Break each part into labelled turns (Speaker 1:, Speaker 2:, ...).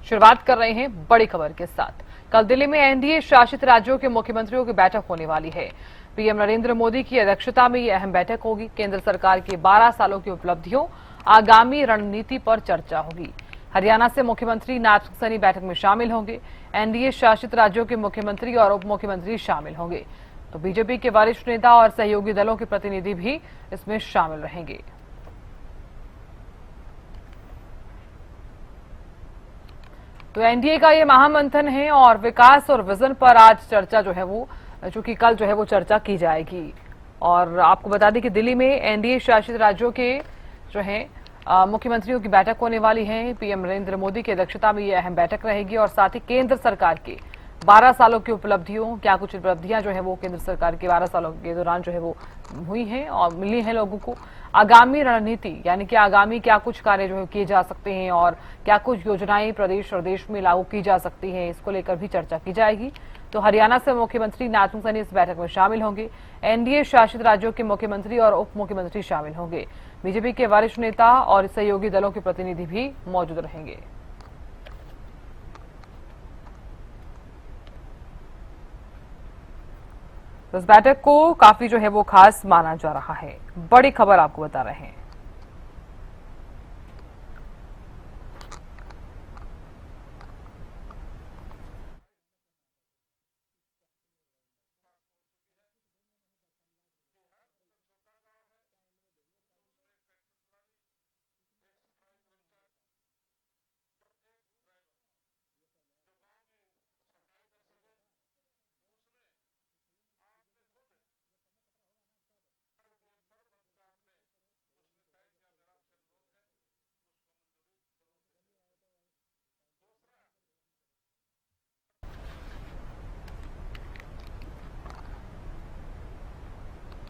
Speaker 1: शुरुआत कर रहे हैं बड़ी खबर के साथ। कल दिल्ली में एनडीए शासित राज्यों के मुख्यमंत्रियों की बैठक होने वाली है। पीएम नरेंद्र मोदी की अध्यक्षता में यह अहम बैठक होगी। केंद्र सरकार की 12 सालों की उपलब्धियों, आगामी रणनीति पर चर्चा होगी। हरियाणा से मुख्यमंत्री नाथ सैनी बैठक में शामिल होंगे। एनडीए शासित राज्यों के मुख्यमंत्री और उप मुख्यमंत्री शामिल होंगे, तो बीजेपी के वरिष्ठ नेता और सहयोगी दलों के प्रतिनिधि भी इसमें शामिल रहेंगे। तो एनडीए का ये महामंथन है और विकास और विजन पर आज चर्चा जो है वो, चूंकि कल जो है वो चर्चा की जाएगी। और आपको बता दें कि दिल्ली में एनडीए शासित राज्यों के जो है मुख्यमंत्रियों की बैठक होने वाली है। पीएम नरेंद्र मोदी की अध्यक्षता में यह अहम बैठक रहेगी और साथ ही केंद्र सरकार के 12 सालों की उपलब्धियों, क्या कुछ उपलब्धियां जो है वो केंद्र सरकार के 12 सालों के दौरान जो है वो हुई हैं और मिली हैं लोगों को, आगामी रणनीति यानी कि आगामी क्या कुछ कार्य जो है किए जा सकते हैं और क्या कुछ योजनाएं प्रदेश और देश में लागू की जा सकती हैं, इसको लेकर भी चर्चा की जाएगी। तो हरियाणा से मुख्यमंत्री नाथ सैनी इस बैठक में शामिल होंगे। एनडीए शासित राज्यों के मुख्यमंत्री और उप मुख्यमंत्री शामिल होंगे। बीजेपी के वरिष्ठ नेता और सहयोगी दलों के प्रतिनिधि भी मौजूद रहेंगे। तो इस बैठक को काफी जो है वो खास माना जा रहा है। बड़ी खबर आपको बता रहे हैं।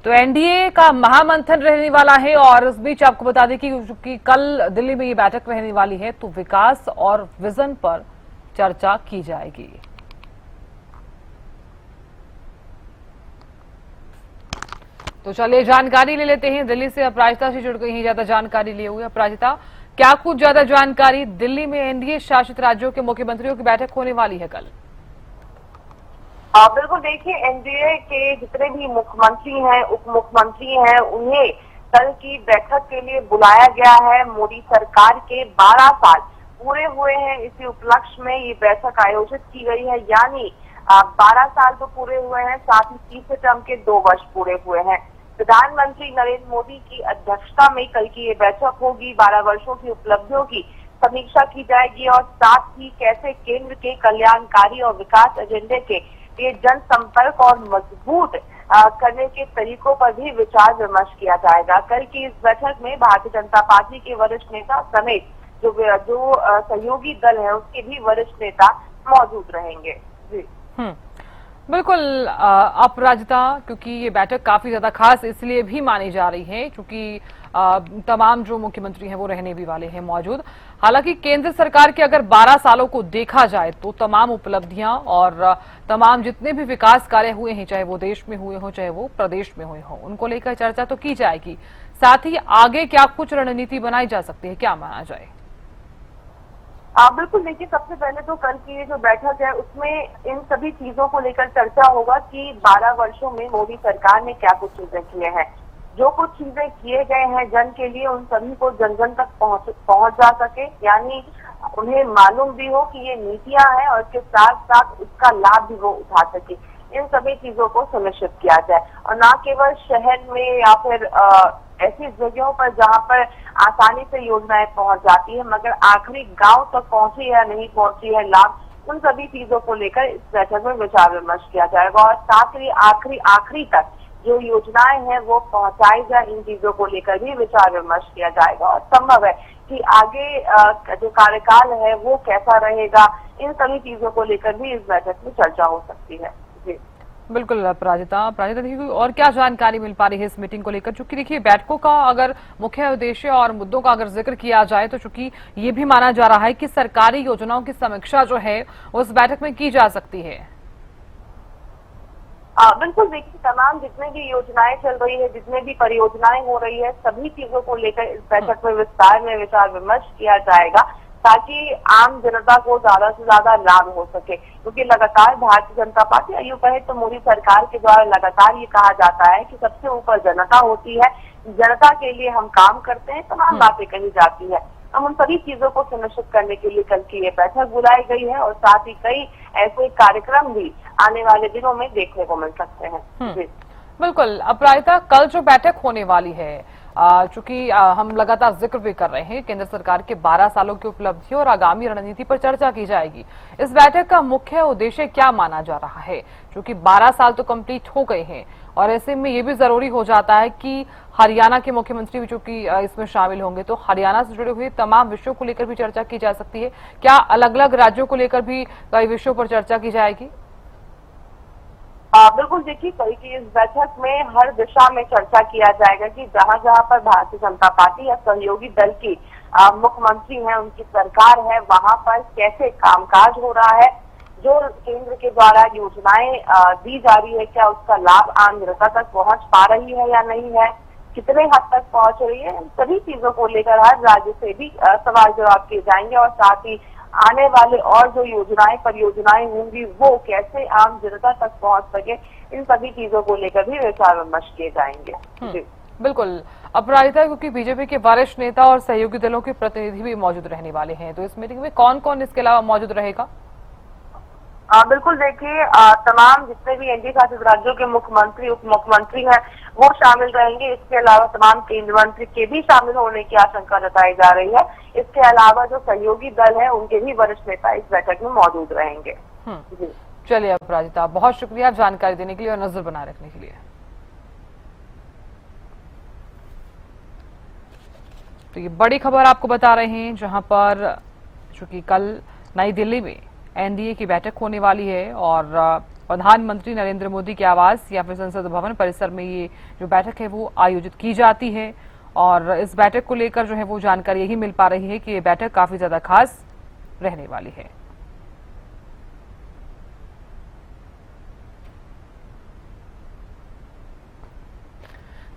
Speaker 1: तो एनडीए का महामंथन रहने वाला है और इस बीच आपको बता दें कि कल दिल्ली में ये बैठक रहने वाली है, तो विकास और विजन पर चर्चा की जाएगी। तो चलिए जानकारी ले लेते हैं। दिल्ली से अपराजिता से जुड़ गई हैं, ज्यादा जानकारी लिए हुए। अपराजिता, क्या कुछ ज्यादा जानकारी, दिल्ली में एनडीए शासित राज्यों के मुख्यमंत्रियों की बैठक होने वाली है कल?
Speaker 2: बिल्कुल, देखिए एनडीए के जितने भी मुख्यमंत्री हैं, उप मुख्यमंत्री हैं, उन्हें कल की बैठक के लिए बुलाया गया है। मोदी सरकार के 12 साल पूरे हुए हैं, इसी उपलक्ष्य में ये बैठक आयोजित की गई है। यानी 12 साल तो पूरे हुए हैं, साथ ही तीसरे टर्म के 2 वर्ष पूरे हुए हैं। प्रधानमंत्री नरेंद्र मोदी की अध्यक्षता में कल की ये बैठक होगी। 12 वर्षों की उपलब्धियों की समीक्षा की जाएगी और साथ ही कैसे केंद्र के कल्याणकारी और विकास एजेंडे के ये जनसंपर्क और मजबूत करने के तरीकों पर भी विचार विमर्श किया जाएगा। कल की इस बैठक में भारतीय जनता पार्टी के वरिष्ठ नेता समेत जो सहयोगी दल है उसके भी वरिष्ठ नेता मौजूद रहेंगे। जी
Speaker 1: बिल्कुल अपराजिता, क्योंकि ये बैठक काफी ज्यादा खास इसलिए भी मानी जा रही है क्योंकि तमाम जो मुख्यमंत्री हैं वो रहने भी वाले हैं मौजूद। हालांकि केंद्र सरकार के अगर 12 सालों को देखा जाए तो तमाम उपलब्धियां और तमाम जितने भी विकास कार्य हुए हैं, चाहे वो देश में हुए हों चाहे वो प्रदेश में हुए हों, उनको लेकर चर्चा तो की जाएगी। साथ ही आगे क्या कुछ रणनीति बनाई जा सकती है, क्या माना जाए?
Speaker 2: बिल्कुल, देखिए सबसे पहले तो कल की ये जो बैठक है उसमें इन सभी चीजों को लेकर चर्चा होगा कि 12 वर्षों में मोदी सरकार ने क्या कुछ चीजें किए हैं। जो कुछ चीजें किए गए हैं जन के लिए, उन सभी को जन जन तक पहुंच जा सके, यानी उन्हें मालूम भी हो कि ये नीतियां हैं और इसके साथ साथ उसका लाभ भी वो उठा सके। इन सभी चीजों को सुनिश्चित किया जाए और न केवल शहर में या फिर ऐसी जगहों पर जहां पर आसानी से योजनाएं पहुंच जाती है, मगर आखिरी गांव तक पहुंची या नहीं पहुंची है लाभ, उन सभी चीजों को लेकर इस बैठक में विचार विमर्श किया जाएगा और साथ ही आखिरी तक जो योजनाएं हैं वो पहुंचाई जाए, इन चीजों को लेकर भी विचार विमर्श किया जाएगा। और संभव है कि आगे जो कार्यकाल है वो कैसा रहेगा, इन सभी चीजों को लेकर भी इस बैठक में चर्चा हो सकती है। जी
Speaker 1: बिल्कुल प्राजिता, देखिए और क्या जानकारी मिल पा रही है इस मीटिंग को लेकर? चूंकि देखिए बैठकों का अगर मुख्य उद्देश्य और मुद्दों का अगर जिक्र किया जाए तो चूंकि ये भी माना जा रहा है कि सरकारी योजनाओं की समीक्षा जो है उस बैठक में की जा सकती है।
Speaker 2: बिल्कुल, देखिए तमाम जितने भी योजनाएं चल रही है, जितने भी परियोजनाएं हो रही है, सभी चीजों को लेकर इस बैठक में विस्तार में विचार विमर्श किया जाएगा। ताकि आम जनता को ज्यादा से ज्यादा लाभ हो सके। क्योंकि लगातार भारतीय जनता पार्टी, आयु कहे तो मोदी सरकार के द्वारा लगातार ये कहा जाता है कि सबसे ऊपर जनता होती है, जनता के लिए हम काम करते हैं, तमाम बातें कही जाती है। हम उन सभी चीजों को सुनिश्चित करने के लिए कल की ये बैठक बुलाई गई है और साथ ही कई ऐसे कार्यक्रम भी आने वाले दिनों में देखने को मिल सकते हैं। जी
Speaker 1: बिल्कुल। अपराजिता, कल जो बैठक होने वाली है, चूंकि हम लगातार जिक्र भी कर रहे हैं केंद्र सरकार के 12 सालों की उपलब्धियों और आगामी रणनीति पर चर्चा की जाएगी। इस बैठक का मुख्य उद्देश्य क्या माना जा रहा है? क्योंकि 12 साल तो कंप्लीट हो गए हैं और ऐसे में ये भी जरूरी हो जाता है कि हरियाणा के मुख्यमंत्री भी चूंकि इसमें शामिल होंगे, तो हरियाणा से जुड़े हुए तमाम विषयों को लेकर भी चर्चा की जा सकती है। क्या अलग अलग राज्यों को लेकर भी कई विषयों पर चर्चा की जाएगी?
Speaker 2: बिल्कुल, देखिए कल की इस बैठक में हर दिशा में चर्चा किया जाएगा कि जहां जहां पर भारतीय जनता पार्टी या सहयोगी दल की मुख्यमंत्री हैं, उनकी सरकार है, वहां पर कैसे कामकाज हो रहा है, जो केंद्र के द्वारा योजनाएं दी जा रही है, क्या उसका लाभ आम जनता तक पहुंच पा रही है या नहीं है, कितने हद तक पहुंच रही है, सभी चीजों को लेकर हर राज्य से भी सवाल जवाब किए जाएंगे और साथ ही आने वाले और जो योजनाएं परियोजनाएं होंगी वो कैसे आम जनता तक पहुंच सके, इन सभी चीजों को लेकर भी विचार विमर्श किए जाएंगे। जी
Speaker 1: बिल्कुल। अपराजिता, क्योंकि बीजेपी के वरिष्ठ नेता और सहयोगी दलों के प्रतिनिधि भी मौजूद रहने वाले हैं, तो इस मीटिंग में कौन कौन इसके अलावा मौजूद रहेगा?
Speaker 2: बिल्कुल, देखिए तमाम जितने भी एनडीए शासित राज्यों के मुख्यमंत्री उप मुख्यमंत्री हैं वो शामिल रहेंगे। इसके अलावा तमाम केंद्रीय मंत्री के भी शामिल होने की आशंका जताई जा रही है। इसके अलावा जो सहयोगी दल है उनके भी वरिष्ठ नेता इस बैठक में मौजूद रहेंगे।
Speaker 1: चलिए अपराजिता, बहुत शुक्रिया जानकारी देने के लिए और नजर बनाए रखने के लिए। तो ये बड़ी खबर आपको बता रहे हैं, जहां पर चूंकि कल नई दिल्ली में एनडीए की बैठक होने वाली है और प्रधानमंत्री नरेंद्र मोदी के आवास या फिर संसद भवन परिसर में ये जो बैठक है वो आयोजित की जाती है। और इस बैठक को लेकर जो है वो जानकारी यही मिल पा रही है कि ये बैठक काफी ज्यादा खास रहने वाली है।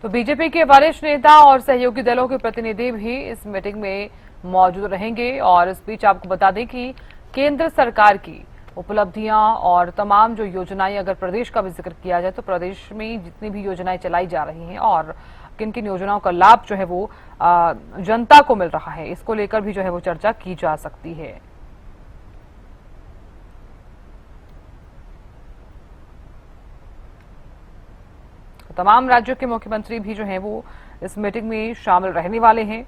Speaker 1: तो बीजेपी के वरिष्ठ नेता और सहयोगी दलों के प्रतिनिधि भी इस मीटिंग में मौजूद रहेंगे। और इस बीच आपको बता दें कि केंद्र सरकार की उपलब्धियां और तमाम जो योजनाएं, अगर प्रदेश का भी जिक्र किया जाए तो प्रदेश में जितनी भी योजनाएं चलाई जा रही हैं और किन किन योजनाओं का लाभ जो है वो जनता को मिल रहा है, इसको लेकर भी जो है वो चर्चा की जा सकती है। तमाम राज्यों के मुख्यमंत्री भी जो हैं वो इस मीटिंग में शामिल रहने वाले हैं।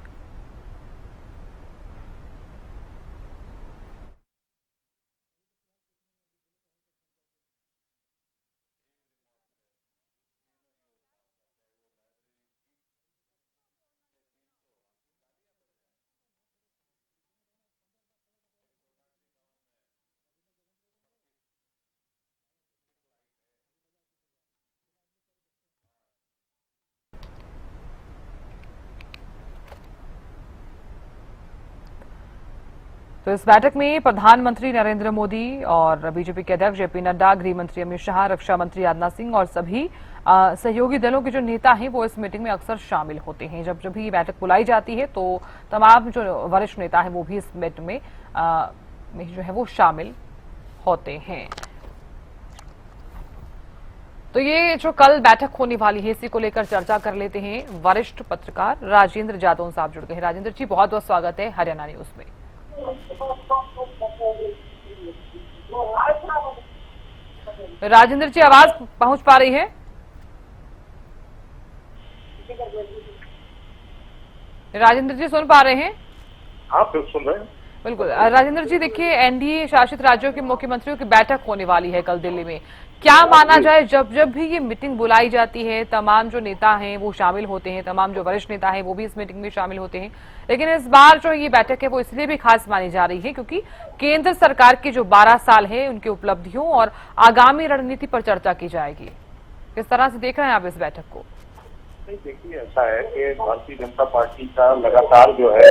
Speaker 1: तो इस बैठक में प्रधानमंत्री नरेंद्र मोदी और बीजेपी के अध्यक्ष जेपी नड्डा, गृह मंत्री अमित शाह, रक्षा मंत्री राजनाथ सिंह और सभी सहयोगी दलों के जो नेता हैं वो इस मीटिंग में अक्सर शामिल होते हैं। जब जब भी बैठक बुलाई जाती है तो तमाम जो वरिष्ठ नेता हैं वो भी इस मीटिंग में जो है वो शामिल होते हैं। तो ये जो कल बैठक होने वाली है इसी को लेकर चर्चा कर लेते हैं। वरिष्ठ पत्रकार राजेंद्र जादौन साहब जुड़ गए हैं। राजेंद्र जी, बहुत बहुत स्वागत है हरियाणा न्यूज में। राजेंद्र जी, आवाज पहुंच पा रही है? राजेंद्र जी सुन पा रहे हैं?
Speaker 3: हाँ, सुन रहे हैं।
Speaker 1: बिल्कुल। राजेंद्र जी, देखिए एनडीए शासित राज्यों के मुख्यमंत्रियों की बैठक होने वाली है कल दिल्ली में। क्या माना जाए, जब जब भी ये मीटिंग बुलाई जाती है तमाम जो नेता हैं वो शामिल होते हैं, तमाम जो वरिष्ठ नेता हैं वो भी इस मीटिंग में शामिल होते हैं, लेकिन इस बार जो ये बैठक है वो इसलिए भी खास मानी जा रही है क्योंकि केंद्र सरकार की जो 12 साल है उनकी उपलब्धियों और आगामी रणनीति पर चर्चा की जाएगी। किस तरह से देख रहे हैं आप इस बैठक को?
Speaker 3: नहीं, देखिए ऐसा है कि भारतीय जनता पार्टी का लगातार जो है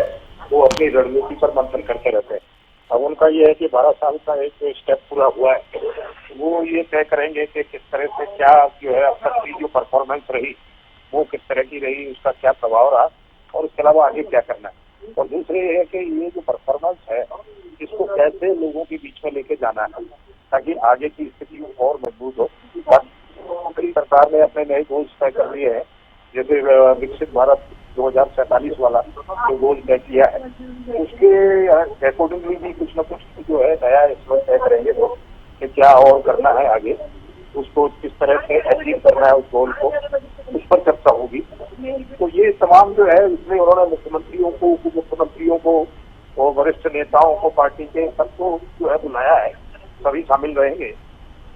Speaker 3: वो अपनी रणनीति पर मंथन करते रहते हैं। अब उनका ये है कि 12 साल का एक स्टेप पूरा हुआ है, वो ये तय करेंगे कि किस तरह से क्या जो है अब तक की जो परफॉर्मेंस रही वो किस तरह की रही, उसका क्या प्रभाव रहा और उसके अलावा आगे क्या करना है। और दूसरे ये है कि ये जो परफॉर्मेंस है इसको कैसे लोगों के बीच में लेके जाना है ताकि आगे की स्थिति और मजबूत हो। मोदी सरकार ने अपने नए गोल्स तय कर लिए हैं, जैसे विकसित भारत 2047 वाला जो गोल तय किया है उसके अकॉर्डिंगली भी कुछ न कुछ जो है नया इसमें तय करेंगे वो कि क्या और करना है आगे, उसको किस तरह से अचीव करना है उस गोल को, उस पर चर्चा होगी। तो ये तमाम जो है इसमें उन्होंने मुख्यमंत्रियों को, उप मुख्यमंत्रियों को और वरिष्ठ नेताओं को पार्टी के सबको जो है बुलाया है, सभी शामिल रहेंगे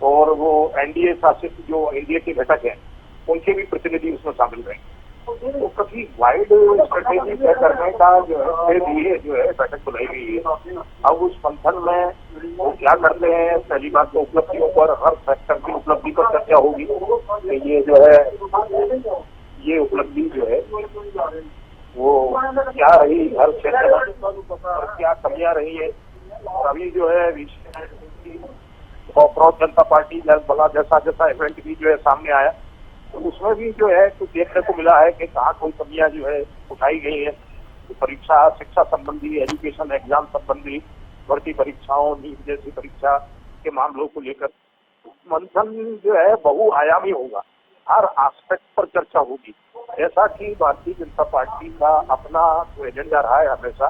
Speaker 3: और वो एनडीए शासित जो एनडीए के घटक हैं उनके भी प्रतिनिधि उसमें शामिल रहेंगे। तो काफी वाइड स्ट्रेटेजी तय करने का जो है लिए जो है बैठक बुलाई गई है। अब उस मंथन में वो क्या करते हैं, पहली बात तो उपलब्धियों पर, हर सेक्टर की उपलब्धि पर चर्चा होगी कि ये जो है ये उपलब्धि जो है वो क्या रही हर क्षेत्र में और क्या कमियां रही है। अभी जो है कॉकरोच जनता पार्टी बला जैसा इवेंट भी जो है सामने आया, तो उसमें भी जो है कुछ देखने को मिला है कि कहाँ कोई कमियां जो है उठाई गई है। तो परीक्षा, शिक्षा संबंधी, एजुकेशन एग्जाम संबंधी, भर्ती परीक्षाओं, नीट जैसी परीक्षा के मामलों को लेकर मंथन जो है बहुआयामी होगा, हर एस्पेक्ट पर चर्चा होगी। जैसा कि भारतीय जनता पार्टी का अपना जो एजेंडा रहा है हमेशा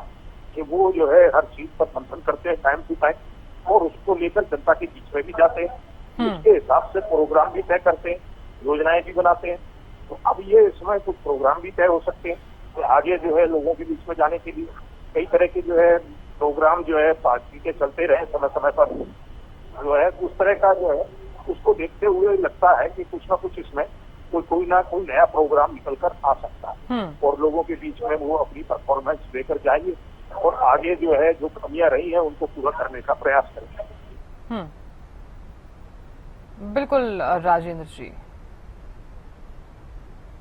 Speaker 3: कि वो जो है हर चीज पर मंथन करते हैं टाइम टू टाइम और उसको लेकर जनता के बीच में भी जाते हैं, उसके हिसाब से प्रोग्राम भी तय करते हैं, योजनाएं भी बनाते हैं। तो अब ये इसमें कुछ प्रोग्राम भी तय हो सकते हैं कि आगे जो है लोगों के बीच में जाने के लिए कई तरह के जो है प्रोग्राम जो है पार्टी के चलते रहे समय समय पर जो है उस तरह का जो है उसको देखते हुए लगता है कि कुछ ना कुछ इसमें कोई ना कोई नया प्रोग्राम निकल कर आ सकता है और लोगों के बीच में वो अपनी परफॉर्मेंस लेकर जाएंगे और आगे जो है जो कमियां रही हैं उनको पूरा करने का प्रयास करेंगे।
Speaker 1: बिल्कुल राजेंद्र जी।